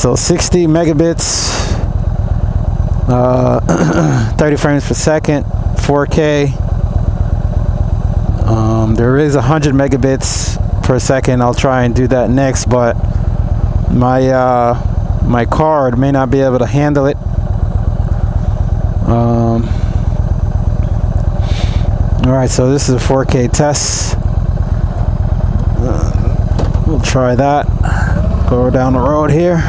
so 60 megabits, 30 frames per second, 4K. There is 100 megabits per second. I'll try and do that next, but my card may not be able to handle it. Alright, so this is a 4K test. We'll try that. Go down the road here.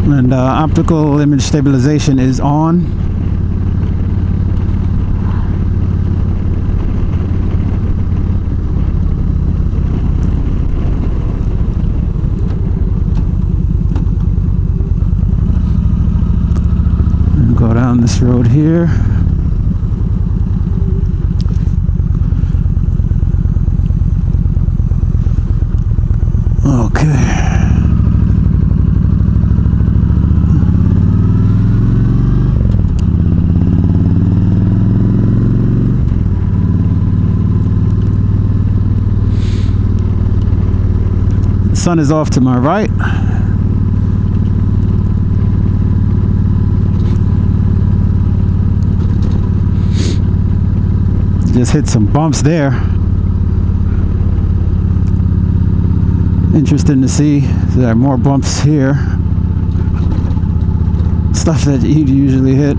And optical image stabilization is on. And go down this road here. Okay. Sun is off to my right. Just hit some bumps there. Interesting to see there are more bumps here. Stuff that you'd usually hit.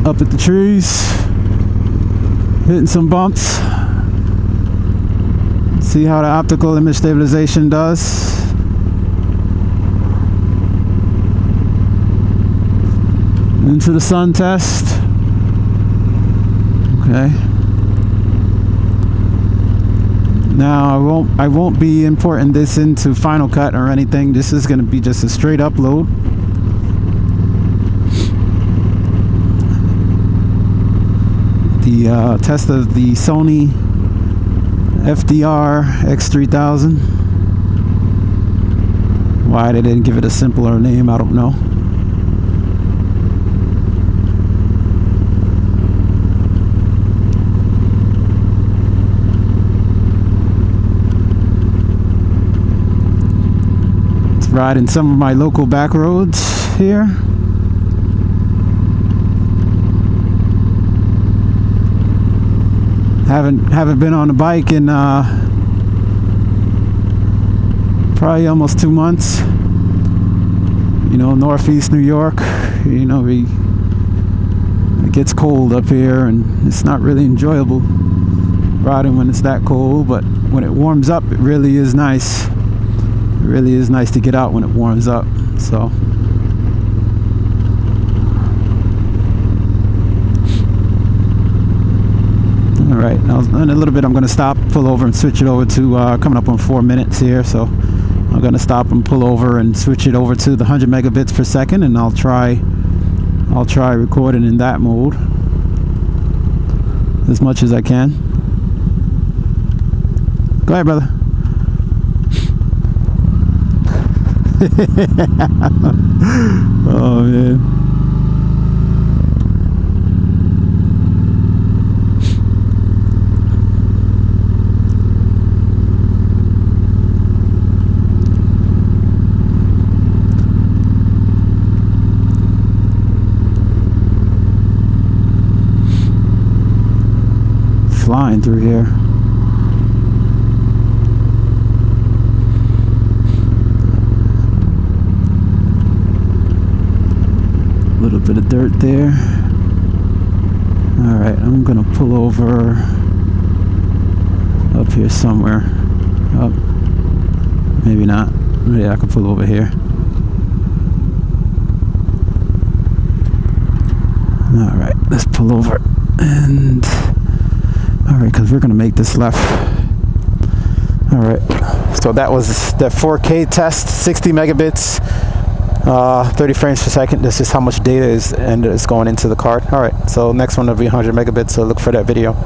Up at the trees, hitting some bumps. See how the optical image stabilization does. Into the sun test. Okay. Now I won't be importing this into Final Cut or anything. This is going to be just a straight upload. The test of the Sony FDR-X3000. Why they didn't give it a simpler name, I don't know. Let's ride in some of my local back roads here. Haven't been on a bike in probably almost 2 months. You know, Northeast New York. You know, it gets cold up here, and it's not really enjoyable riding when it's that cold. But when it warms up, it really is nice. It really is nice to get out when it warms up. So. Alright, now in a little bit I'm going to stop, pull over and switch it over to, coming up on 4 minutes here, so I'm going to stop and pull over and switch it over to the 100 megabits per second, and I'll try recording in that mode as much as I can. Go ahead, brother. Oh man. Flying through here. A little bit of dirt there. Alright, I'm gonna pull over up here somewhere. Oh, maybe not. Maybe I could pull over here. Alright, let's pull over. And alright, because we're going to make this left. Alright, so that was the 4K test, 60 megabits, 30 frames per second. This is how much data is going into the card. Alright, so next one will be 100 megabits, so look for that video.